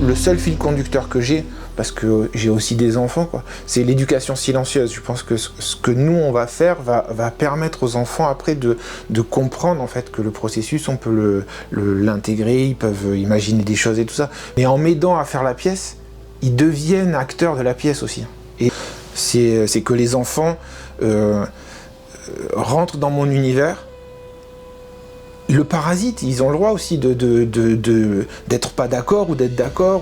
Le seul fil conducteur que j'ai, parce que j'ai aussi des enfants, quoi, c'est l'éducation silencieuse. Je pense que ce que nous on va faire va permettre aux enfants après de comprendre en fait que le processus on peut l'intégrer, ils peuvent imaginer des choses et tout ça. Mais en m'aidant à faire la pièce, ils deviennent acteurs de la pièce aussi. Et c'est que les enfants rentrent dans mon univers. Le parasite, ils ont le droit aussi d'être pas d'accord ou d'être d'accord,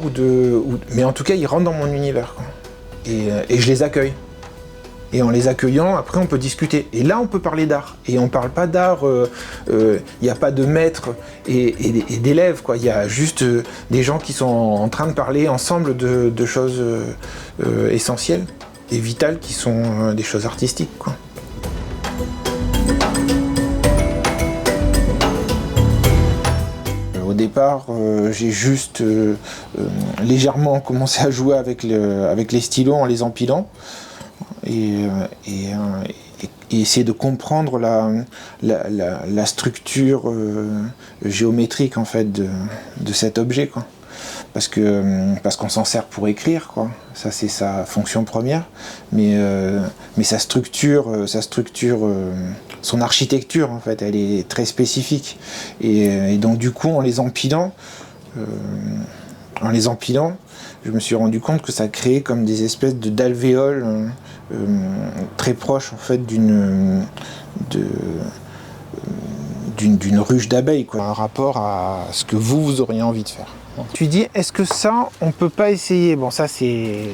mais en tout cas ils rentrent dans mon univers, quoi. Et je les accueille. Et en les accueillant, après on peut discuter. Et là on peut parler d'art. Et on parle pas d'art, il n'y a pas de maître et d'élèves, quoi. Il y a juste des gens qui sont en train de parler ensemble de choses essentielles et vitales qui sont des choses artistiques, quoi. Au départ, j'ai juste légèrement commencé à jouer avec les stylos en les empilant et essayer de comprendre la structure géométrique en fait de cet objet, quoi. Parce qu'on s'en sert pour écrire, quoi. Ça c'est sa fonction première, mais sa structure, son architecture en fait, elle est très spécifique. Et donc du coup, en les empilant, je me suis rendu compte que ça créait comme des espèces d'alvéoles très proches en fait d'une ruche d'abeilles, quoi, un rapport à ce que vous auriez envie de faire. Tu dis, est-ce que ça, on peut pas essayer? Bon, ça c'est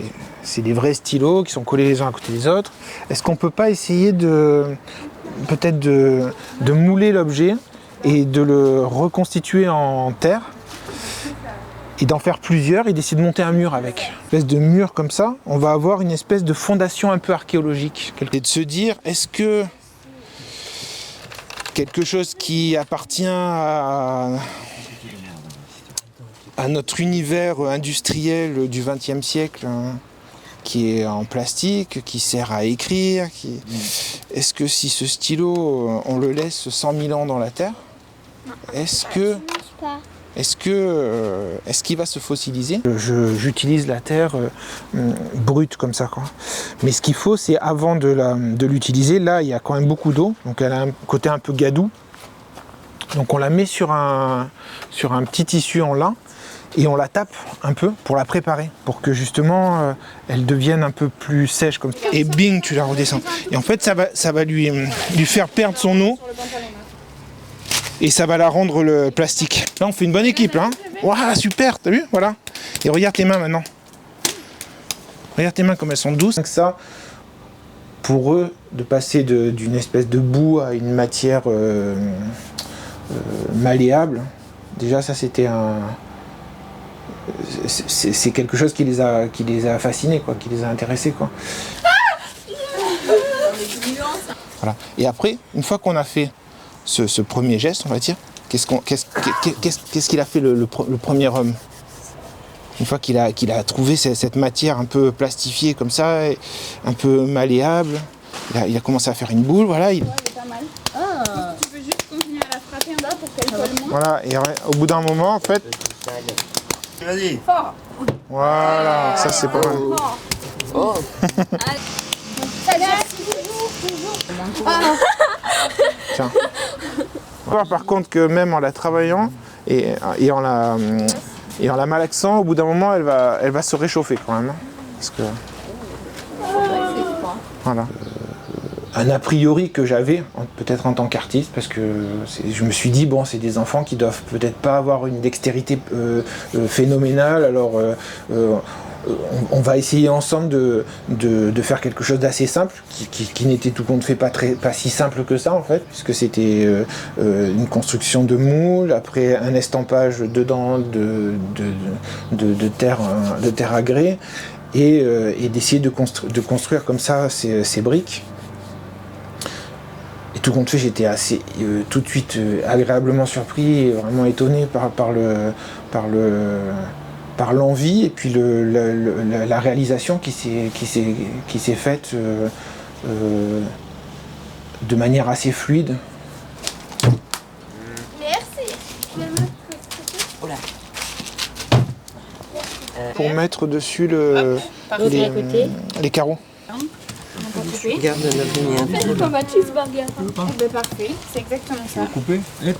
des vrais stylos qui sont collés les uns à côté des autres. Est-ce qu'on peut pas essayer peut-être de mouler l'objet et de le reconstituer en terre et d'en faire plusieurs et d'essayer de monter un mur avec. Une espèce de mur comme ça, on va avoir une espèce de fondation un peu archéologique. Et de se dire, est-ce que quelque chose qui appartient à notre univers industriel du XXe siècle, qui est en plastique, qui sert à écrire, est-ce que si ce stylo, on le laisse 100 000 ans dans la terre, est-ce qu'il va se fossiliser? J'utilise la terre brute comme ça, quoi. Mais ce qu'il faut, c'est avant de l'utiliser, là il y a quand même beaucoup d'eau, donc elle a un côté un peu gadou. Donc on la met sur un petit tissu en lin et on la tape un peu pour la préparer, pour que justement elle devienne un peu plus sèche comme ça. Et bing, tu la redescends. Et en fait ça va lui faire perdre son eau. Et ça va la rendre le plastique. Là on fait une bonne équipe là. Waouh, super, t'as vu? Voilà. Et regarde tes mains maintenant. Regarde tes mains comme elles sont douces. Donc ça, pour eux, de passer d'une espèce de boue à une matière malléable, déjà ça c'était c'est quelque chose qui les a fascinés, quoi, qui les a intéressés, quoi. Voilà. Et après, une fois qu'on a fait ce premier geste, on va dire, qu'est-ce qu'il a fait le premier homme? Une fois qu'il a trouvé cette matière un peu plastifiée comme ça, un peu malléable, il a commencé à faire une boule, voilà. Ouais, elle est pas mal. Ah. Tu peux juste continuer à la frapper en bas pour qu'elle colle moins. Voilà, et au bout d'un moment, en fait... Vas-y. Fort. Voilà, ça c'est pas mal. Oh. Tiens. On va voir par contre que même en la travaillant et en la malaxant, au bout d'un moment, elle va se réchauffer quand même. Parce que... Voilà. Un a priori que j'avais, peut-être en tant qu'artiste, parce que je me suis dit, bon, c'est des enfants qui doivent peut-être pas avoir une dextérité phénoménale, alors on va essayer ensemble de faire quelque chose d'assez simple, qui n'était tout compte fait pas si simple que ça en fait, puisque c'était une construction de moule, après un estampage dedans de terre à grès, et d'essayer de construire comme ça ces briques. Et tout compte fait, j'étais assez tout de suite agréablement surpris et vraiment étonné par l'envie et puis la réalisation qui s'est faite de manière assez fluide. Merci. Oh là. Pour mettre dessus Parfait. les carreaux. Regarde la lumière. Comme un cheeseburger. Ben, parfait, c'est exactement ça. Coupé. Mais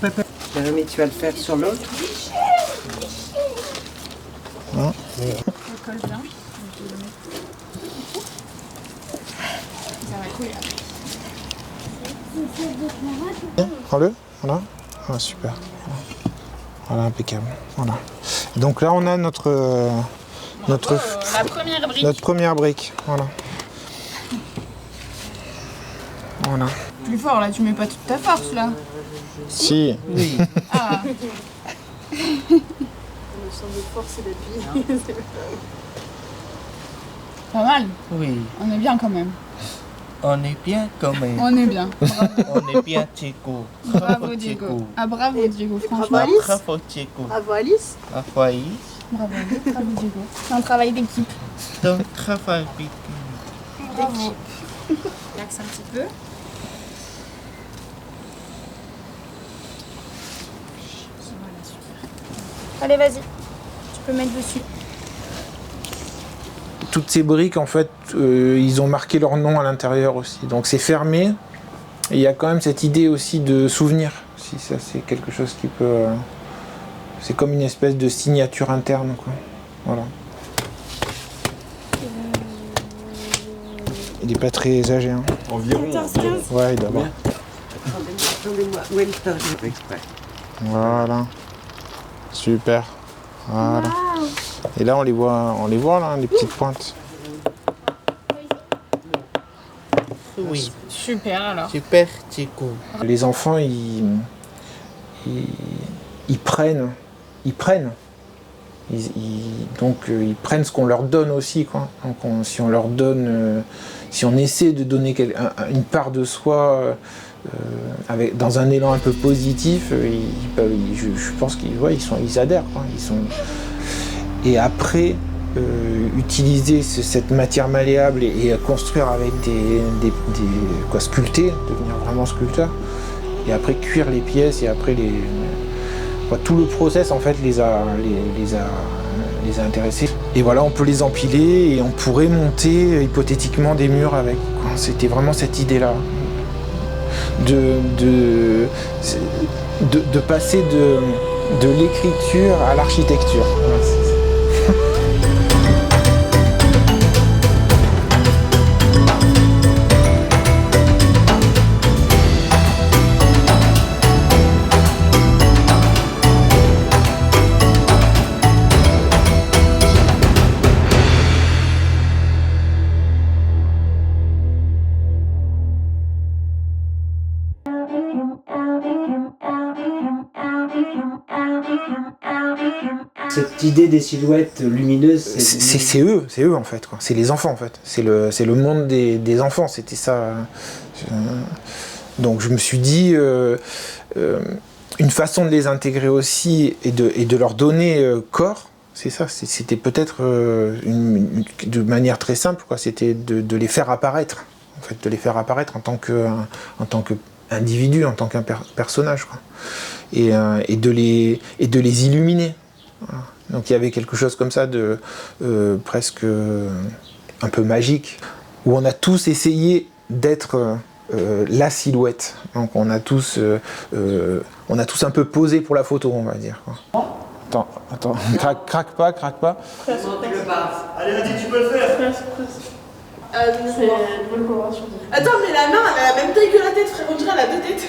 tu vas le faire sur l'autre. Hein. Je colle bien. Ça va couler. Prends-le. Voilà. Ah, super. Voilà, impeccable. Voilà. Donc là, on a notre La première brique. notre première brique. Voilà. Voilà. Plus fort là, tu mets pas toute ta force là. Si. Oui. Ah. Pas mal. Oui. On est bien quand même. On est bien quand même. On est bien. On est bien, Chico. Bravo Diego. Ah bravo Diego, franchement. Bravo, Chico. Bravo Alice. Bravo, Aïs. Bravo Diego. C'est un travail d'équipe. Ton travail, Pic. Bravo. Relaxe un petit peu. Voilà, super. Allez, vas-y. Tu peux mettre dessus. Toutes ces briques, en fait, ils ont marqué leur nom à l'intérieur aussi. Donc c'est fermé. Et il y a quand même cette idée aussi de souvenir. Si ça, c'est quelque chose qui peut... c'est comme une espèce de signature interne, quoi. Voilà. Il n'est pas très âgé, hein. Environ. Ouais, d'abord. Attendez-moi. Wellington, exprès. Voilà. Super. Voilà. Et là, on les voit là, les petites pointes. Oui. Super alors. Super, Chico. Les enfants, ils prennent. Ils prennent ce qu'on leur donne aussi, quoi. Donc si on leur donne, si on essaie de donner une part de soi dans un élan un peu positif, je pense qu'ils adhèrent, quoi. Et après, utiliser cette matière malléable et construire avec sculpter, devenir vraiment sculpteur, et après cuire les pièces, et après tout le process en fait les a intéressés. Et voilà, on peut les empiler et on pourrait monter hypothétiquement des murs avec. C'était vraiment cette idée-là de passer de l'écriture à l'architecture. Voilà, Cette idée des silhouettes lumineuses, c'est eux en fait, quoi. C'est les enfants en fait. C'est le monde des enfants, c'était ça. Donc je me suis dit, une façon de les intégrer aussi et de leur donner corps, c'est ça, c'était peut-être de manière très simple, quoi. C'était de les faire apparaître, en fait, de les faire apparaître en tant qu'individu, en tant qu'un personnage, quoi. Et de les illuminer. Voilà. Donc il y avait quelque chose comme ça de presque un peu magique, où on a tous essayé d'être la silhouette. Donc on a tous un peu posé pour la photo, on va dire, quoi. Attends, craque pas. Allez, vas-y, tu peux le faire. Attends, mais la main, elle a la même taille que la tête, frère. On dirait elle a deux têtes.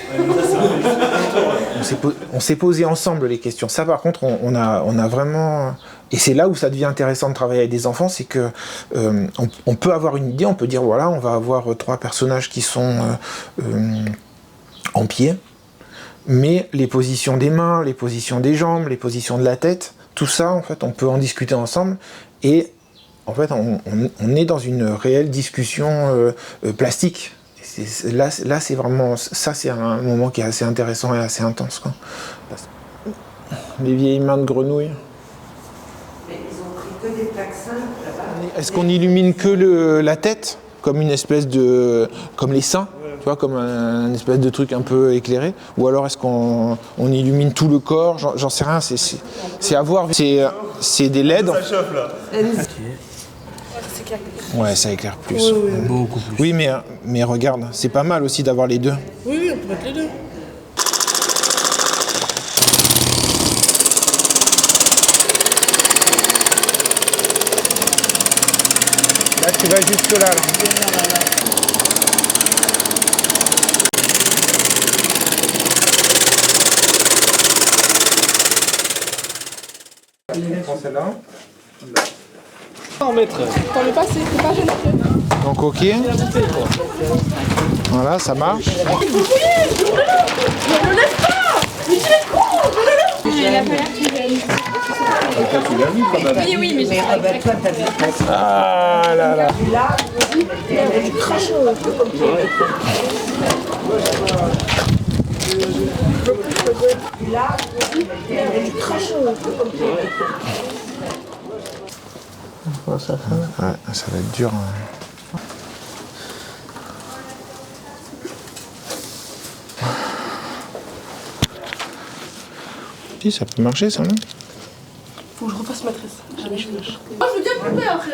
On s'est posé ensemble les questions. Ça, par contre, on a vraiment... Et c'est là où ça devient intéressant de travailler avec des enfants, c'est que on peut avoir une idée, on peut dire, voilà, on va avoir 3 personnages qui sont en pied, mais les positions des mains, les positions des jambes, les positions de la tête, tout ça, en fait, on peut en discuter ensemble, et en fait, on est dans une réelle discussion plastique. Là, c'est vraiment... Ça, c'est un moment qui est assez intéressant et assez intense, quoi. Les vieilles mains de grenouille. Mais ils ont pris que des plaques simples là-bas. Est-ce qu'on illumine que la tête, comme une espèce de... comme les seins? tu vois, comme un espèce de truc un peu éclairé. Ou alors est-ce qu'on illumine tout le corps? J'en sais rien, c'est à voir. C'est des LED. Ça chauffe là. Ouais, ça éclaire plus. Beaucoup plus. Oui, mais regarde, c'est pas mal aussi d'avoir les deux. Oui, on peut mettre les deux. Là, tu vas jusque là. Prends celle-là. T'en mets pas, c'est pas gênant. Donc ok. Voilà, ça marche. Elle a pas l'air plus jeune. Oui, oui, mais j'ai pas Ah là là. Ouais, ça va être dur. Si, ça peut marcher, ça, non? Faut que je refasse ma tresse. Jamais je lâche. Moi, je veux bien couper après.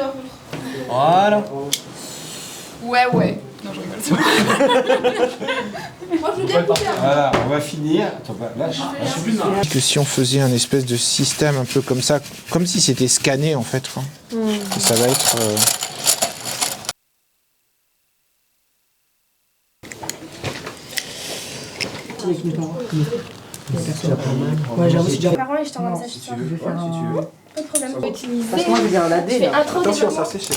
Voilà. Ouais. Non, je rigole. Moi, je veux bien couper après. Voilà, on va finir. Attends, là, je suis plus dans Que si on faisait un espèce de système un peu comme ça, comme si c'était scanné en fait, quoi. Et ça va être. Ouais, j'avoue, c'est déjà. Parents, et je t'envoie un message. si tu veux. Pas de problème. Faut utiliser. Moi, je viens en lader, là. Attention, ça sèche là.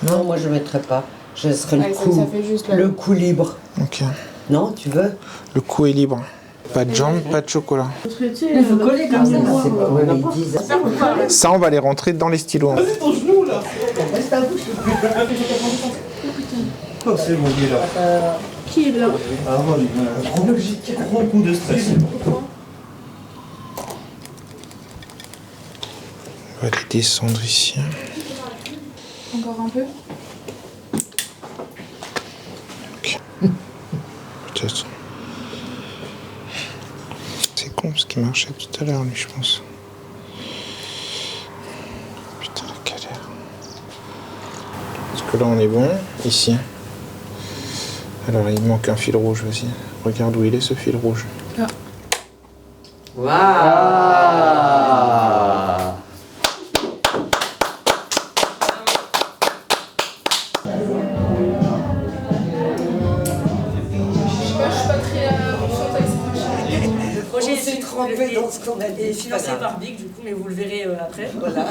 Non, moi, je ne mettrais pas. Je laisserai Ouais, le ça cou, fait juste là. le cou libre. Ok. Non, tu veux? Le cou est libre. Pas de jambes, pas de chocolat. Il faut coller comme ça. C'est pas ouais, mais ils disent. Ça, on va les rentrer dans les stylos. Hein. ton genou là. Oh, c'est bon, il est là. Qui est là? Ah, voilà, un gros coup de stress. On va les descendre ici. Encore un peu. Ok. Peut-être. C'est con ce qui marchait tout à l'heure, lui, je pense. Putain, la galère. Parce que là, on est bon. Ici. Alors, il manque un fil rouge, vas-y. Regarde où il est, ce fil rouge. Waouh! Le projet s'est trempé dans ce qu'on a dit. est financé par Big, du coup, mais vous le verrez après. Voilà.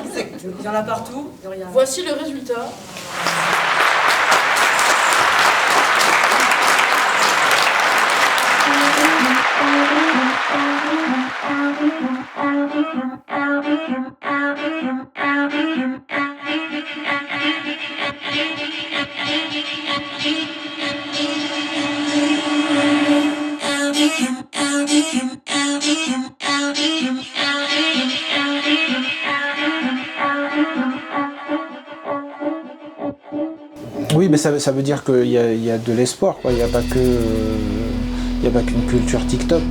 Exactement. Il y en a partout. Voici le résultat. Oui, mais ça veut dire qu'il y a de l'espoir, quoi. Il n'y a pas qu'une culture TikTok.